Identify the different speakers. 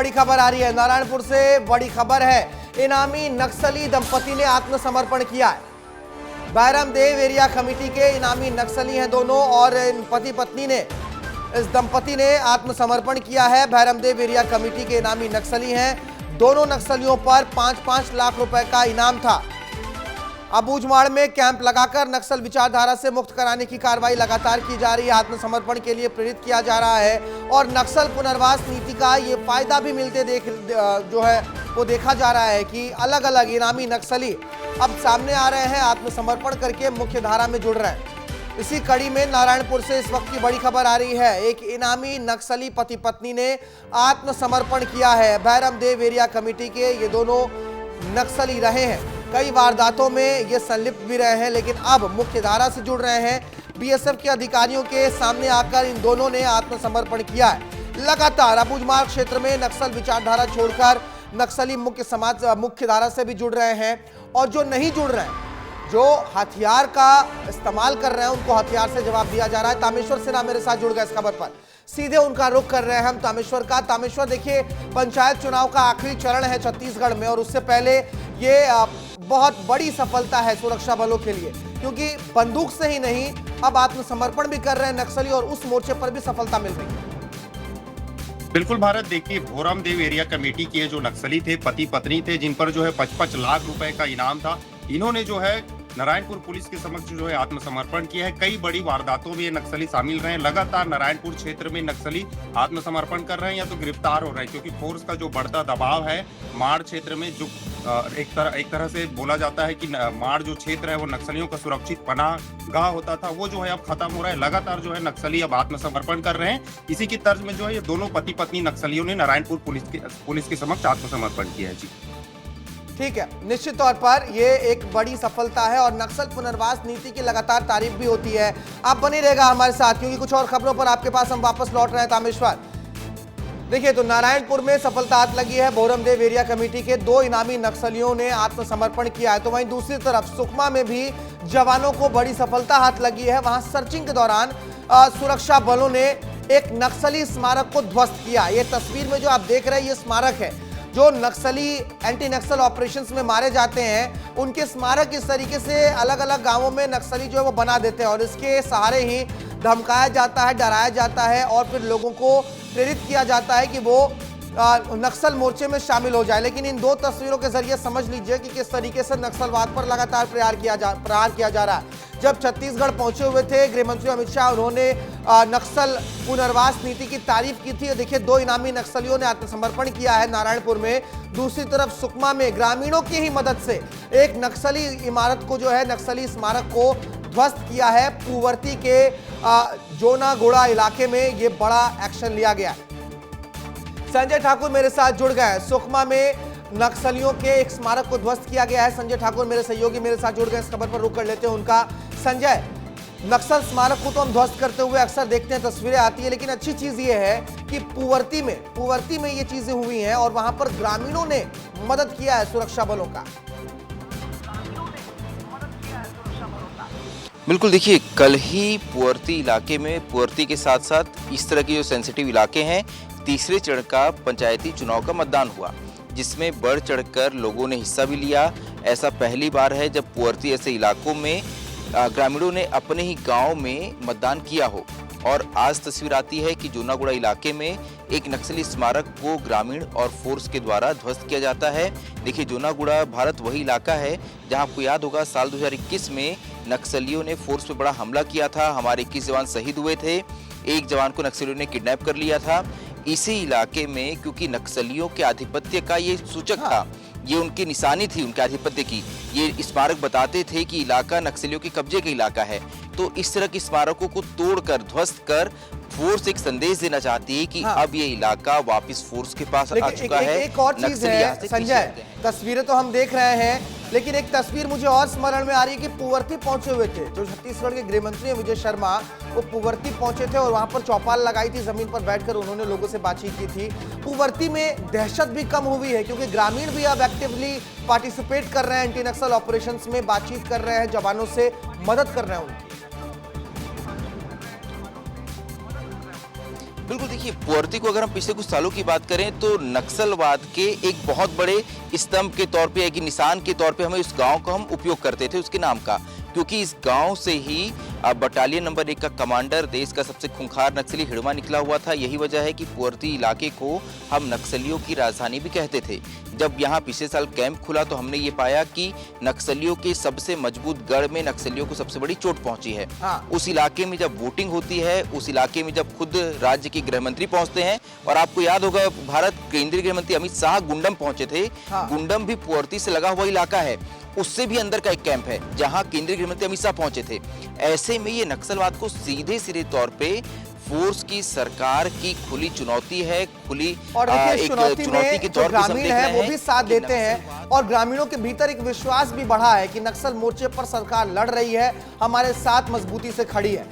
Speaker 1: बड़ी खबर आ रही है, नारायणपुर से बड़ी खबर है। इनामी नक्सली दंपति ने आत्मसमर्पण किया है। बैरमदेव एरिया कमेटी के इनामी नक्सली हैं दोनों, और पति पत्नी ने, इस दंपति ने आत्मसमर्पण किया है। बैरमदेव एरिया कमेटी के इनामी नक्सली हैं। दोनों नक्सलियों पर 5-5 लाख रुपए का इनाम था। अबूझमाड़ में कैंप लगाकर नक्सल विचारधारा से मुक्त कराने की कार्रवाई लगातार की जा रही है। आत्मसमर्पण के लिए प्रेरित किया जा रहा है और नक्सल पुनर्वास नीति का ये फायदा भी मिलते वो देखा जा रहा है कि अलग अलग इनामी नक्सली अब सामने आ रहे हैं, आत्मसमर्पण करके मुख्य धारा में जुड़ रहे हैं। इसी कड़ी में नारायणपुर से इस वक्त की बड़ी खबर आ रही है। एक इनामी नक्सली पति पत्नी ने आत्मसमर्पण किया है। बैरमदेव एरिया कमेटी के ये दोनों नक्सली रहे हैं, कई वारदातों में ये संलिप्त भी रहे हैं, लेकिन अब मुख्य धारा से जुड़ रहे हैं। बीएसएफ के अधिकारियों के सामने आकर इन दोनों ने आत्मसमर्पण किया है। लगातार अबूझमाड़ क्षेत्र में नक्सल विचारधारा छोड़कर नक्सली मुख्य धारा से भी जुड़ रहे हैं, और जो नहीं जुड़ रहे हैं, जो हथियार का इस्तेमाल कर रहे हैं, उनको हथियार से जवाब दिया जा रहा है। तामेश्वर सिन्हा मेरे साथ जुड़ गए इस खबर पर, सीधे उनका रुख कर रहे हैं हम तामेश्वर का। तामेश्वर, देखिए, पंचायत चुनाव का आखिरी चरण है छत्तीसगढ़ में, और उससे पहले ये बहुत बड़ी सफलता है सुरक्षा बलों के लिए, क्योंकि बंदूक से ही नहीं, अब आत्मसमर्पण भी कर रहे हैं नक्सली, और उस मोर्चे पर भी सफलता मिल रही है।
Speaker 2: बिल्कुल भारत, देखिए, भोरमदेव एरिया कमेटी के जो नक्सली थे, पति पत्नी थे, जिन पर जो है 55 लाख रुपए का इनाम था, इन्होंने जो है नारायणपुर पुलिस के समक्ष जो है आत्मसमर्पण किया है। कई बड़ी वारदातों में ये नक्सली शामिल रहे हैं। लगातार नारायणपुर क्षेत्र में नक्सली आत्मसमर्पण कर रहे हैं या तो गिरफ्तार हो रहे हैं, क्योंकि फोर्स का जो बढ़ता दबाव है माड़ क्षेत्र में, जो एक तरह से बोला जाता है कि माड़ जो क्षेत्र है वो नक्सलियों का सुरक्षित पनाहगाह होता था, वो जो है अब खत्म हो रहा है। लगातार जो है नक्सली अब आत्मसमर्पण कर रहे हैं। इसी की तर्ज में जो है ये दोनों पति पत्नी नक्सलियों ने नारायणपुर पुलिस के समक्ष आत्मसमर्पण किया है। जी
Speaker 1: ठीक है, निश्चित तौर पर ये एक बड़ी सफलता है, और नक्सल पुनर्वास नीति की लगातार तारीफ भी होती है। आप बने रहेगा हमारे साथ, क्योंकि कुछ और खबरों पर आपके पास हम वापस लौट रहे हैं। तामेश्वर, देखिए, तो नारायणपुर में सफलता हाथ लगी है। भोरमदेव एरिया कमेटी के 2 इनामी नक्सलियों ने आत्मसमर्पण किया है, तो वहीं दूसरी तरफ सुकमा में भी जवानों को बड़ी सफलता हाथ लगी है। वहां सर्चिंग के दौरान सुरक्षा बलों ने एक नक्सली स्मारक को ध्वस्त किया। ये तस्वीर में जो आप देख रहे हैं, ये स्मारक है जो नक्सली एंटी नक्सल ऑपरेशंस में मारे जाते हैं, उनके स्मारक इस तरीके से अलग अलग गांवों में नक्सली जो है वो बना देते हैं, और इसके सहारे ही धमकाया जाता है, डराया जाता है, और फिर लोगों को प्रेरित किया जाता है कि वो नक्सल मोर्चे में शामिल हो जाए। लेकिन इन 2 तस्वीरों के जरिए समझ लीजिए कि किस तरीके से नक्सलवाद पर लगातार प्रहार किया जा रहा है। जब छत्तीसगढ़ पहुंचे हुए थे गृह मंत्री अमित शाह, उन्होंने नक्सल पुनर्वास नीति की तारीफ की थी। देखिए, 2 इनामी नक्सलियों ने आत्मसमर्पण किया है नारायणपुर में। दूसरी तरफ सुकमा में ग्रामीणों की ही मदद से एक नक्सली इमारत को, जो है नक्सली स्मारक को ध्वस्त किया है। पूवर्ती के जोनागुड़ा इलाके में ये बड़ा एक्शन लिया गया। संजय ठाकुर मेरे साथ जुड़ गए। सुकमा में नक्सलियों के एक स्मारक को ध्वस्त किया गया है। संजय ठाकुर मेरे सहयोगी मेरे साथ जुड़ गए, इस खबर पर रुक कर लेते हैं उनका। संजय, नक्सल स्मारक को तो हम ध्वस्त करते हुए अक्सर देखते हैं, तस्वीरें आती है, लेकिन अच्छी चीज ये है कि पूवर्ती में ये चीजें हुई हैं, और वहां पर ग्रामीणों ने मदद किया है सुरक्षा बलों का।
Speaker 3: बिल्कुल, देखिए, कल ही पूवर्ती इलाके में, पूवर्ती के साथ साथ इस तरह के जो सेंसिटिव इलाके हैं, तीसरे चरण का पंचायती चुनाव का मतदान हुआ, जिसमें बढ़ चढ़कर लोगों ने हिस्सा भी लिया। ऐसा पहली बार है जब पूवर्ती ऐसे इलाकों में ग्रामीणों ने अपने ही गांव में मतदान किया हो। और आज तस्वीर आती है कि जोनागुड़ा इलाके में एक नक्सली स्मारक को ग्रामीण और फोर्स के द्वारा ध्वस्त किया जाता है। देखिए, जोनागुड़ा भारत वही इलाका है जहां आपको याद होगा साल 2021 में नक्सलियों ने फोर्स पे बड़ा हमला किया था। हमारे 21 जवान शहीद हुए थे, एक जवान को नक्सलियों ने किडनैप कर लिया था। इसी इलाके में, क्योंकि नक्सलियों के आधिपत्य का ये सूचक था, ये उनकी निशानी थी उनके आधिपत्य की, ये स्मारक बताते थे कि इलाका नक्सलियों के कब्जे का इलाका है। तो इस तरह के स्मारकों को तोड़कर, ध्वस्त कर, फोर्स एक संदेश देना चाहती है कि अब ये इलाका वापस फोर्स के पास आ चुका है।
Speaker 1: एक और चीज है संजय, तस्वीरें तो हम देख रहे हैं, लेकिन एक तस्वीर मुझे और स्मरण में आ रही है कि पूवर्ती पहुंचे हुए थे जो छत्तीसगढ़ के गृह मंत्री विजय शर्मा, वो पूवर्ती पहुंचे थे और वहां पर चौपाल लगाई थी, जमीन पर बैठकर उन्होंने लोगों से बातचीत की थी। पूवर्ती में दहशत भी कम हुई है, क्योंकि ग्रामीण भी अब एक्टिवली पार्टिसिपेट कर रहे हैं एंटी नक्सल ऑपरेशंस में, बातचीत कर रहे हैं, जवानों से मदद कर रहे हैं उनकी।
Speaker 3: बिल्कुल, देखिए पुअर्ती को अगर हम पिछले कुछ सालों की बात करें तो नक्सलवाद के एक बहुत बड़े स्तंभ के तौर पे, एक निशान के तौर पे हमें उस गांव को हम उपयोग करते थे उसके नाम का, क्योंकि इस गांव से ही बटालियन नंबर 1 का कमांडर, देश का सबसे खूंखार नक्सली हिड़मा निकला हुआ था। यही वजह है कि पुअर्ती इलाके को हम नक्सलियों की राजधानी भी कहते थे। जब यहाँ पिछले साल कैंप खुला तो हमने ये पाया कि नक्सलियों के सबसे मजबूत गढ़ में नक्सलियों को सबसे बड़ी चोट पहुंची है। उस इलाके में जब वोटिंग होती है, उस इलाके में जब खुद राज्य के गृह मंत्री पहुंचते हैं, और आपको याद होगा भारत केंद्रीय गृह मंत्री अमित शाह गुंडम पहुंचे थे। गुंडम भी पुअर्ती से लगा हुआ इलाका है, उससे भी अंदर का एक कैंप है जहां केंद्रीय गृह मंत्री अमित शाह पहुंचे थे। ऐसे में ये नक्सलवाद को सीधे तौर पे फोर्स की सरकार की खुली चुनौती है, खुली
Speaker 1: और देखिए चुनौती में
Speaker 3: के
Speaker 1: जो
Speaker 3: तौर पे
Speaker 1: ग्रामीण है वो भी साथ देते हैं, और ग्रामीणों के भीतर एक विश्वास भी बढ़ा है कि नक्सल मोर्चे पर सरकार लड़ रही है, हमारे साथ मजबूती से खड़ी है।